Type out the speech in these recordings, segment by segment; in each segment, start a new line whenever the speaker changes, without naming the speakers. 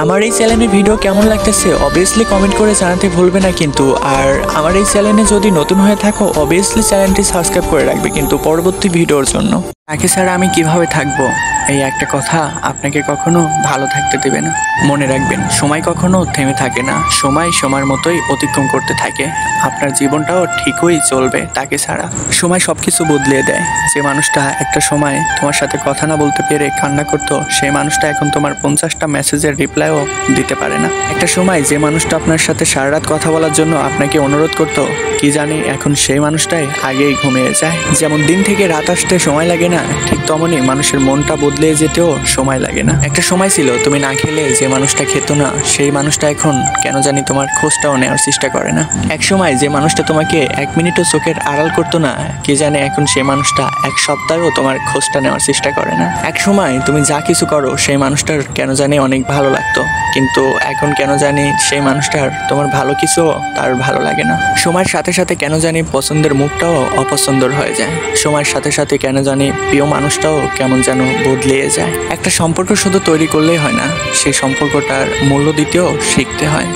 আমার এই চ্যানেলের ভিডিও কেমন লাগতেছে অবভিয়াসলি কমেন্ট করে জানাতে ভুলবে না কিন্তু। আর আমার এই চ্যানেলে যদি নতুন হয়ে থাকো অবভিয়াসলি চ্যানেলটি সাবস্ক্রাইব করে রাখবে কিন্তু পরবর্তী ভিডিওর জন্য। তাকে ছাড়া আমি কিভাবে থাকবো, এই একটা কথা আপনাকে কখনো ভালো থাকতে দেবে না। মনে রাখবেন, সময় কখনো থেমে থাকে না, সময় সময়ের মতোই অতিক্রম করতে থাকে। আপনার জীবনটাও ঠিকই চলবে তাকে ছাড়া। সময় সবকিছু বদলিয়ে দেয়। যে মানুষটা একটা সময় তোমার সাথে কথা না বলতে পেরে কান্না করতো, সেই মানুষটা এখন তোমার 50টা মেসেজের রিপ্লাইও দিতে পারে না। একটা সময় যে মানুষটা আপনার সাথে সারা রাত কথা বলার জন্য আপনাকে অনুরোধ করতো, কি জানি এখন সেই মানুষটাই আগেই ঘুমিয়ে যায়। যেমন দিন থেকে রাত আসতে সময় লাগে না, ঠিক তেমনই মানুষের মনটা বদলে যেতেও সময় লাগে না। একটা সময় ছিল তুমি না খেলে যে মানুষটা খেত না, সেই মানুষটা এখন কেন জানি তোমার খোঁজটাও নেওয়ার চেষ্টা করে না। এক সময় যে মানুষটা তোমাকে 1 মিনিটও চোখের আড়াল করতো না, কে জানে এখন সেই মানুষটা 1 সপ্তাহও তোমার খোঁজটা নেওয়ার চেষ্টা করে না। এক সময় তুমি যা কিছু করো সেই মানুষটার কেন জানি অনেক ভালো লাগতো, কিন্তু এখন কেন জানি সেই মানুষটার তোমার ভালো কিছু তার ভালো লাগে না। সময়ের সাথে সাথে কেন জানি পছন্দের মুখটাও অপছন্দের হয়ে যায়। সময়ের সাথে সাথে কেন জানি প্রিয় মানুষটাও কেমন যেন বদলে যায়। একটা সম্পর্ক শুধু তৈরি করলেই হয় না, সেই সম্পর্কটার মূল্য দিতেও শিখতে হয়।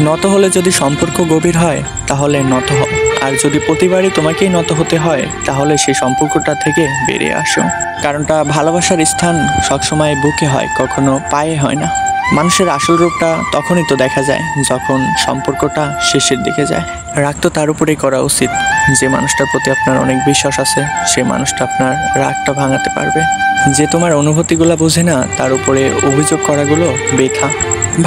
নত হলে যদি সম্পর্ক গভীর হয় তাহলে নত হও, আর যদি প্রতিবারই তোমাকেই নত হতে হয় তাহলে সেই সম্পর্কটা থেকে বেরিয়ে আসো। কারণটা ভালোবাসার স্থান সবসময় বুকে হয়, কখনো পায়ে হয় না। মানুষের আসল রূপটা তখনই তো দেখা যায় যখন সম্পর্কটা শেষের দিকে যায়। রাগ তো তার উপরেই করা উচিত যে মানুষটার প্রতি আপনার অনেক বিশ্বাস আছে, সেই মানুষটা আপনার রাগটা ভাঙাতে পারবে। যে তোমার অনুভূতিগুলো বোঝে না তার উপরে অভিযোগ করাগুলো বৃথা।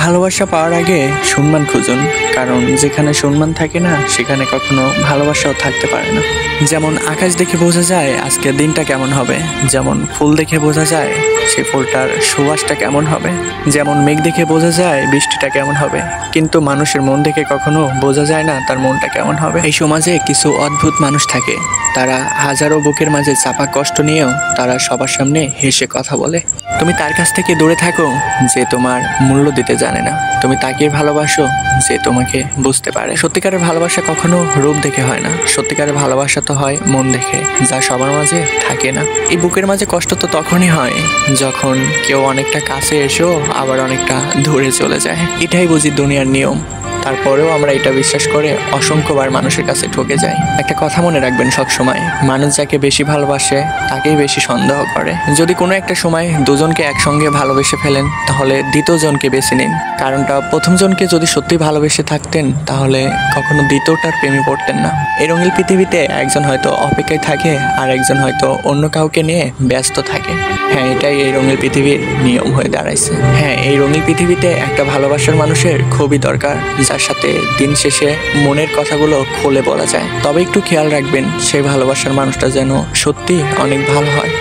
ভালোবাসা পাওয়ার আগে সম্মান খুঁজুন, কারণ যেখানে সম্মান থাকে না সেখানে কখনো ভালোবাসাও থাকতে পারে না। যেমন আকাশ দেখে বোঝা যায় আজকের দিনটা কেমন হবে, যেমন ফুল দেখে বোঝা যায় সেই ফুলটার সুবাসটা কেমন হবে, যেমন মেঘ দেখে বোঝা যায় বৃষ্টিটা কেমন হবে, কিন্তু মানুষের মন দেখে কখনো বোঝা যায় না তার মনটা কেমন হবে। এই সমাজে কিছু অদ্ভুত মানুষ থাকে, তারা হাজারো বুকের মাঝে চাপা কষ্ট নিয়েও তারা সবার সামনে হেসে কথা বলে। তুমি তার কাছ থেকে দূরে থাকো যে তোমার মূল্য দিতে জানে না, তুমি তাকে ভালোবাসো যে তোমাকে বুঝতে পারে। সত্যিকারের ভালোবাসা কখনো রূপ দেখে হয় না, সত্যিকারের ভালোবাসা তো হয় মন দেখে, যা সবার মাঝে থাকে না। এই বুকের মাঝে কষ্ট তো তখনই হয় যখন কেউ অনেকটা কাছে এসেও আবার অনেকটা দূরে চলে যায়। এটাই বুঝি দুনিয়ার নিয়ম। তারপরেও আমরা এটা বিশ্বাস করে অসংখ্যবার মানুষের কাছে ঠকে যাই। একটা কথা মনে রাখবেন সবসময়, মানুষ যাকে বেশি ভালোবাসে তাকেই বেশি সন্দেহ করে। যদি কোনো একটা সময় দুজনকে একসঙ্গে ভালোবেসে ফেলেন তাহলে দ্বিতীয়জনকে বেছে নিন। কারণটা প্রথমজনকে যদি সত্যি ভালোবেসে থাকতেন তাহলে কখনো দ্বিতীয়টার প্রেমে পড়তেন না। এই রঙিন পৃথিবীতে একজন হয়তো অপেক্ষায় থাকে আর একজন হয়তো অন্য কাউকে নিয়ে ব্যস্ত থাকে। হ্যাঁ, এটাই এই রঙিন পৃথিবীর নিয়ম হয়ে দাঁড়াইছে। হ্যাঁ, এই রঙিন পৃথিবীতে একটা ভালোবাসার মানুষের খুবই দরকার, যার সাথে দিন শেষে মনের কথাগুলো খুলে বলা যায়। তবে একটু খেয়াল রাখবেন সেই ভালোবাসার মানুষটা যেন সত্যি অনেক ভালো হয়।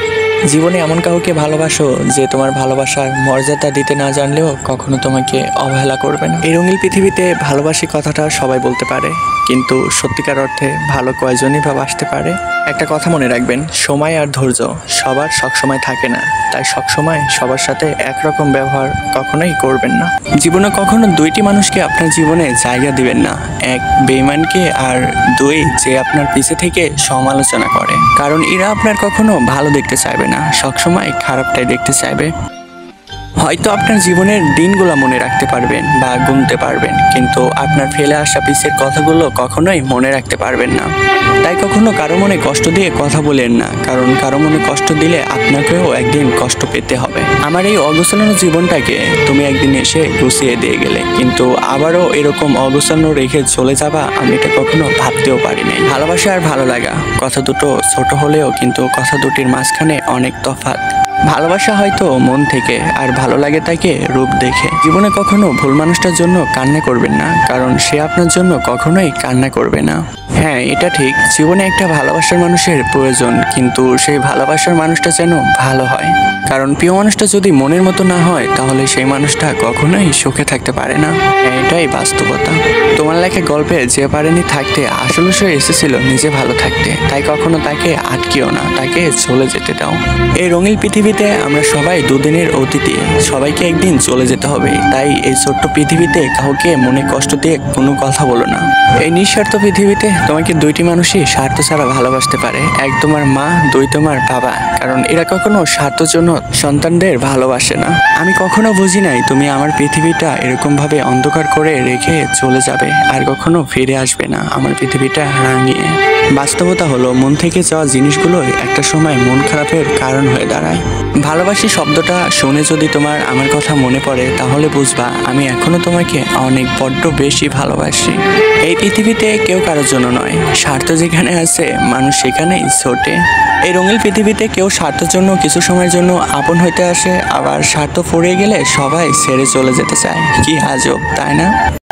জীবনে এমন কাউকে ভালোবাসো যে তোমার ভালোবাসার মর্যাদা দিতে না জানলেও কখনো তোমাকে অবহেলা করবে না। এই রঙিন পৃথিবীতে ভালোবাসি কথাটা সবাই বলতে পারে, কিন্তু সত্যিকার অর্থে ভালো কয়জনই বা বাসতে পারে। একটা কথা মনে রাখবেন, সময় আর ধৈর্য সবার সবসময় থাকে না, তাই সবসময় সবার সাথে একরকম ব্যবহার কখনোই করবেন না। জীবনে কখনো 2টি মানুষকে আপনার জীবনে জায়গা দিবেন না, 1 বেঈমানকে আর 2 যে আপনার পিছে থেকে সমালোচনা করে, কারণ এরা আপনার কখনো ভালো দেখতে চাইবে না, সবসময় খারাপটাই দেখতে চাইবে। হয়তো আপনার জীবনের দিনগুলো মনে রাখতে পারবেন বা গুনতে পারবেন, কিন্তু আপনার ফেলে আসা পিছের কথাগুলো কখনোই মনে রাখতে পারবেন না। তাই কখনো কারো মনে কষ্ট দিয়ে কথা বলেন না, কারণ কারো মনে কষ্ট দিলে আপনাকেও একদিন কষ্ট পেতে হবে। আমার এই অগোছানো জীবনটাকে তুমি একদিন এসে গুছিয়ে দিয়ে গেলে, কিন্তু আবারও এরকম অগোছানো রেখে চলে যাবা, আমি এটা কখনো ভাবতেও পারিনি। ভালোবাসা আর ভালো লাগা কথা দুটো ছোট হলেও কিন্তু কথা দুটির মাঝখানে অনেক তফাৎ। ভালোবাসা হয়তো মন থেকে, আর ভালো লাগে তাকে রূপ দেখে। জীবনে কখনো ভুল মানুষটার জন্য কান্না করবেন না, কারণ সে আপনার জন্য কখনোই কান্না করবে না। হ্যাঁ, এটা ঠিক, জীবনে একটা ভালোবাসার মানুষের প্রয়োজন, কিন্তু সেই ভালোবাসার মানুষটা যেন ভালো হয়। কারণ প্রিয় মানুষটা যদি মনের মতো না হয় তাহলে সেই মানুষটা কখনোই সুখে থাকতে পারে না। এটাই বাস্তবতা। তোমার লেখা গল্পে যে পারেনি থাকতে, আসলে সে এসেছিল নিজে ভালো থাকতে, তাই কখনো তাকে আটকিও না, তাকে চলে যেতে দাও। এই রঙিন পৃথিবী পৃথিবীতে আমরা সবাই দুদিনের অতিথি, সবাইকে একদিন চলে যেতে হবে। তাই এই ছোট্ট পৃথিবীতে কাউকে মনে কষ্ট দিয়ে কোনো কথা বলো না। এই নিঃস্বার্থ পৃথিবীতে তোমাকে দুইটি মানুষই স্বার্থ ছাড়া ভালোবাসতে পারে, এক তোমার মা, দুই তোমার বাবা, কারণ এরা কখনো স্বার্থের জন্য সন্তানদের ভালোবাসে না। আমি কখনো বুঝি নাই তুমি আমার পৃথিবীটা এরকম ভাবে অন্ধকার করে রেখে চলে যাবে আর কখনো ফিরে আসবে না আমার পৃথিবীটা রাঙিয়ে। বাস্তবতা হলো মন থেকে যাওয়া জিনিসগুলোই একটা সময় মন খারাপের কারণ হয়ে দাঁড়ায়। ভালোবাসি শব্দটা শুনে যদি তোমার আমার কথা মনে পড়ে তাহলে বুঝবা আমি এখনো তোমাকে অনেক বড্ড বেশি ভালোবাসি। এই পৃথিবীতে কেউ কারোর জন্য নয়, স্বার্থ যেখানে আছে মানুষ সেখানেই ছোটে। এই রঙিন পৃথিবীতে কেউ স্বার্থের জন্য কিছু সময়ের জন্য আপন হইতে আসে, আবার স্বার্থ ফুরিয়ে গেলে সবাই ছেড়ে চলে যেতে চায়। কি আজব, তাই না?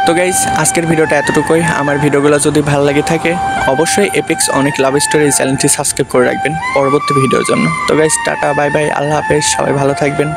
তো গাইস, আজকের ভিডিওটা এতটুকুই। আমার ভিডিওগুলো যদি ভালো লাগে থাকে অবশ্যই এপিক্স অনেক লাভ স্টোরি চ্যানেলটি সাবস্ক্রাইব করে রাখবেন পরবর্তী ভিডিওর জন্য। তো গাইস, টাটা, বাই বাই, আল্লাহ হাফেজ, সবাই ভালো থাকবেন।